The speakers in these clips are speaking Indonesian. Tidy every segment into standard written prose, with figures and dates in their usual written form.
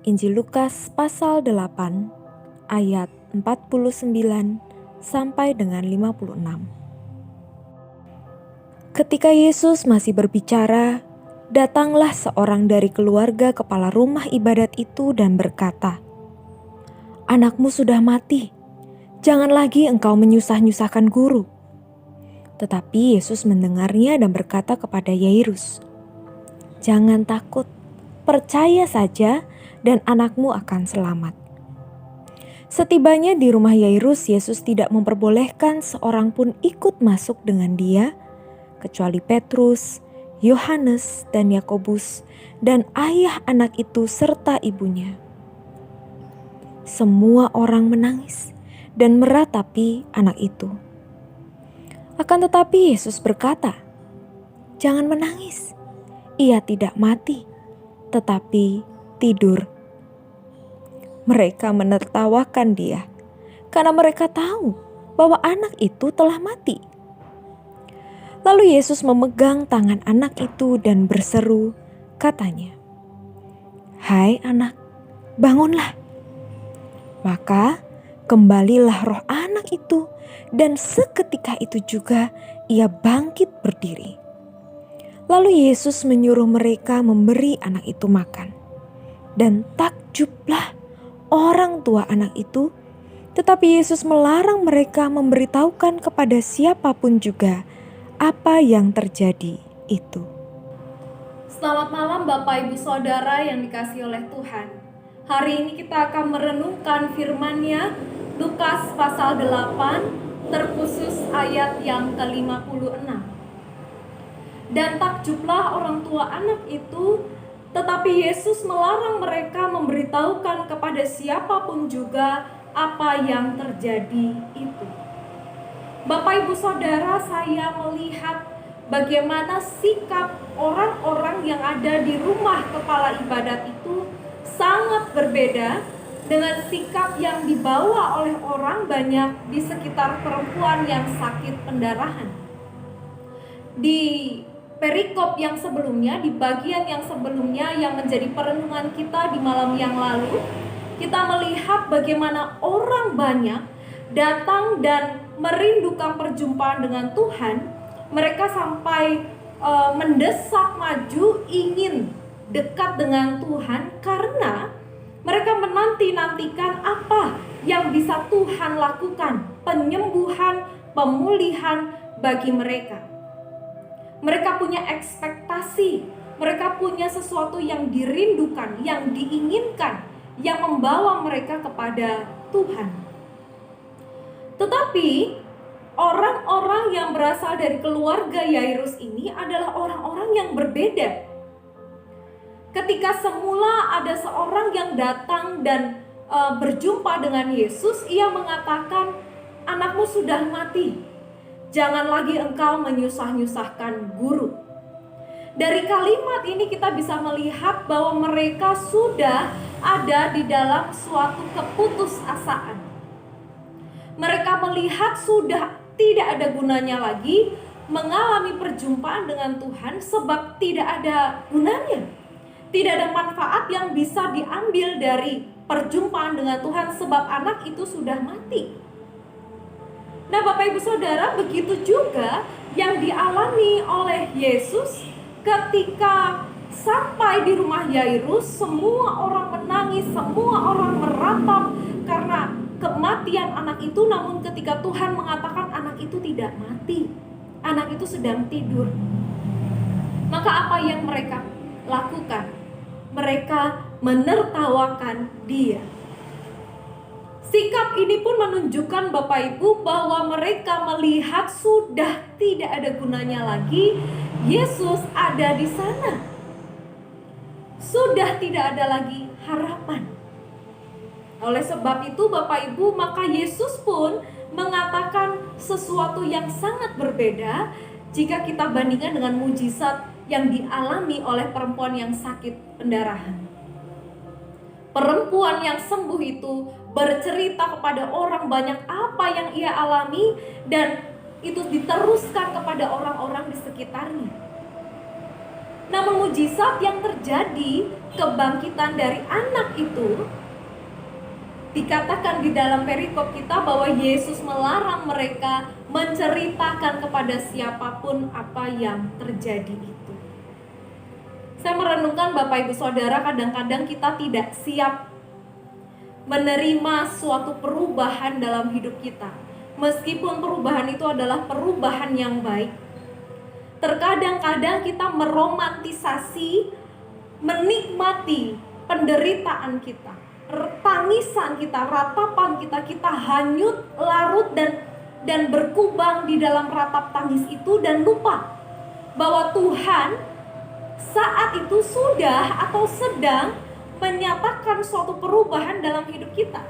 Injil Lukas pasal 8 ayat 49 sampai dengan 56. Ketika Yesus masih berbicara, datanglah seorang dari keluarga kepala rumah ibadat itu dan berkata, "Anakmu sudah mati, jangan lagi engkau menyusah-nyusahkan guru." Tetapi Yesus mendengarnya dan berkata kepada Yairus, "Jangan takut, percaya saja dan anakmu akan selamat." Setibanya di rumah Yairus, Yesus tidak memperbolehkan seorang pun ikut masuk dengan dia, kecuali Petrus, Yohanes, dan Yakobus, dan ayah anak itu serta ibunya. Semua orang menangis dan meratapi anak itu. Akan tetapi Yesus berkata, "Jangan menangis, ia tidak mati, tetapi tidur." Mereka menertawakan dia, karena mereka tahu bahwa anak itu telah mati. Lalu Yesus memegang tangan anak itu dan berseru, katanya, "Hai anak, bangunlah." Maka kembalilah roh anak itu, dan seketika itu juga ia bangkit berdiri. Lalu Yesus menyuruh mereka memberi anak itu makan. Dan takjublah orang tua anak itu, tetapi Yesus melarang mereka memberitahukan kepada siapapun juga apa yang terjadi itu. Selamat malam Bapak Ibu Saudara yang dikasihi oleh Tuhan. Hari ini kita akan merenungkan firman-Nya, Lukas pasal 8, terkhusus ayat yang ke-56. Dan takjublah orang tua anak itu, tetapi Yesus melarang mereka memberitahukan kepada siapapun juga apa yang terjadi itu. Bapak Ibu Saudara, saya melihat bagaimana sikap orang-orang yang ada di rumah kepala ibadat itu sangat berbeda dengan sikap yang dibawa oleh orang banyak di sekitar perempuan yang sakit pendarahan. Di perikop yang sebelumnya, di bagian yang sebelumnya yang menjadi perenungan kita di malam yang lalu, kita melihat bagaimana orang banyak datang dan merindukan perjumpaan dengan Tuhan. Mereka sampai mendesak maju, ingin dekat dengan Tuhan karena mereka menanti-nantikan apa yang bisa Tuhan lakukan, penyembuhan, pemulihan bagi mereka. Mereka punya ekspektasi, mereka punya sesuatu yang dirindukan, yang diinginkan, yang membawa mereka kepada Tuhan. Tetapi orang-orang yang berasal dari keluarga Yairus ini adalah orang-orang yang berbeda. Ketika semula ada seorang yang datang dan berjumpa dengan Yesus, ia mengatakan, "Anakmu sudah mati, jangan lagi engkau menyusah-nyusahkan guru." Dari kalimat ini kita bisa melihat bahwa mereka sudah ada di dalam suatu keputusasaan. Mereka melihat sudah tidak ada gunanya lagi mengalami perjumpaan dengan Tuhan, sebab tidak ada gunanya. Tidak ada manfaat yang bisa diambil dari perjumpaan dengan Tuhan, sebab anak itu sudah mati. Nah Bapak Ibu Saudara, begitu juga yang dialami oleh Yesus ketika sampai di rumah Yairus. Semua orang menangis, semua orang meratap karena kematian anak itu. Namun ketika Tuhan mengatakan anak itu tidak mati, anak itu sedang tidur, maka apa yang mereka lakukan? Mereka menertawakan dia. Sikap ini pun menunjukkan Bapak Ibu bahwa mereka melihat sudah tidak ada gunanya lagi Yesus ada di sana. Sudah tidak ada lagi harapan. Oleh sebab itu Bapak Ibu, maka Yesus pun mengatakan sesuatu yang sangat berbeda jika kita bandingkan dengan mujizat yang dialami oleh perempuan yang sakit pendarahan. Perempuan yang sembuh itu bercerita kepada orang banyak apa yang ia alami, dan itu diteruskan kepada orang-orang di sekitarnya. Namun mujizat yang terjadi, kebangkitan dari anak itu, dikatakan di dalam perikop kita bahwa Yesus melarang mereka menceritakan kepada siapapun apa yang terjadi itu. Saya merenungkan Bapak Ibu Saudara, kadang-kadang kita tidak siap menerima suatu perubahan dalam hidup kita. Meskipun perubahan itu adalah perubahan yang baik. Terkadang-kadang kita meromantisasi, menikmati penderitaan kita, tangisan kita, ratapan kita, kita hanyut, larut dan berkubang di dalam ratap tangis itu dan lupa bahwa Tuhan saat itu sudah atau sedang menyatakan suatu perubahan dalam hidup kita.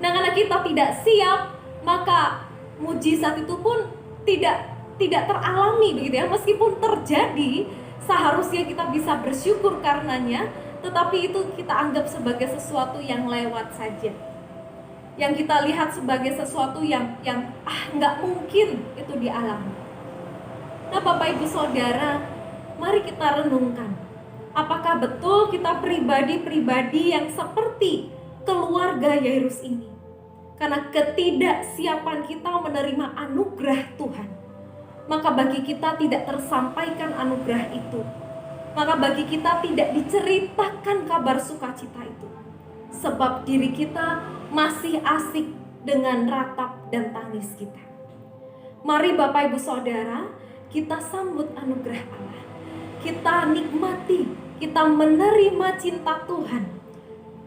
Nah, karena kita tidak siap, maka mujizat itu pun tidak teralami begitu ya. Meskipun terjadi, seharusnya kita bisa bersyukur karenanya, tetapi itu kita anggap sebagai sesuatu yang lewat saja. Yang kita lihat sebagai sesuatu yang nggak mungkin itu dialami. Nah, Bapak Ibu Saudara, mari kita renungkan. Apakah betul kita pribadi-pribadi yang seperti keluarga Yairus ini? Karena ketidaksiapan kita menerima anugerah Tuhan, maka bagi kita tidak tersampaikan anugerah itu. Maka bagi kita tidak diceritakan kabar sukacita itu. Sebab diri kita masih asik dengan ratap dan tangis kita. Mari Bapak Ibu Saudara, kita sambut anugerah Allah. Kita nikmati, kita menerima cinta Tuhan.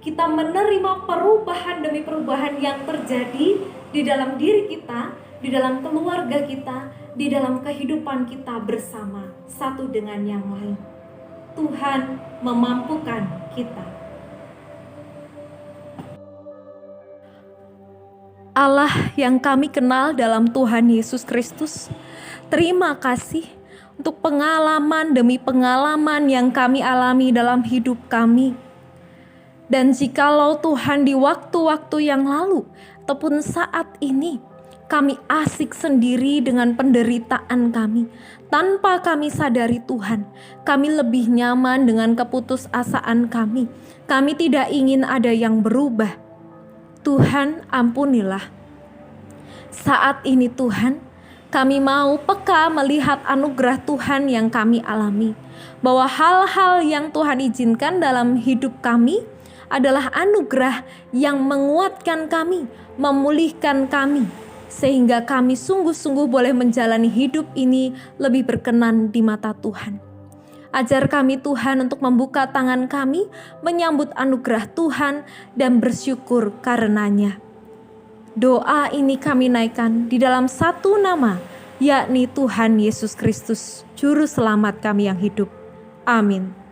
Kita menerima perubahan demi perubahan yang terjadi di dalam diri kita, di dalam keluarga kita, di dalam kehidupan kita bersama satu dengan yang lain. Tuhan memampukan kita. Allah yang kami kenal dalam Tuhan Yesus Kristus, terima kasih untuk pengalaman demi pengalaman yang kami alami dalam hidup kami. Dan jikalau Tuhan di waktu-waktu yang lalu ataupun saat ini kami asik sendiri dengan penderitaan kami, tanpa kami sadari Tuhan, kami lebih nyaman dengan keputusasaan kami. Kami tidak ingin ada yang berubah. Tuhan, ampunilah. Saat ini Tuhan, kami mau peka melihat anugerah Tuhan yang kami alami, bahwa hal-hal yang Tuhan izinkan dalam hidup kami adalah anugerah yang menguatkan kami, memulihkan kami, sehingga kami sungguh-sungguh boleh menjalani hidup ini lebih berkenan di mata Tuhan. Ajar kami Tuhan untuk membuka tangan kami, menyambut anugerah Tuhan dan bersyukur karenanya. Doa ini kami naikkan di dalam satu nama, yakni Tuhan Yesus Kristus, Juru Selamat kami yang hidup. Amin.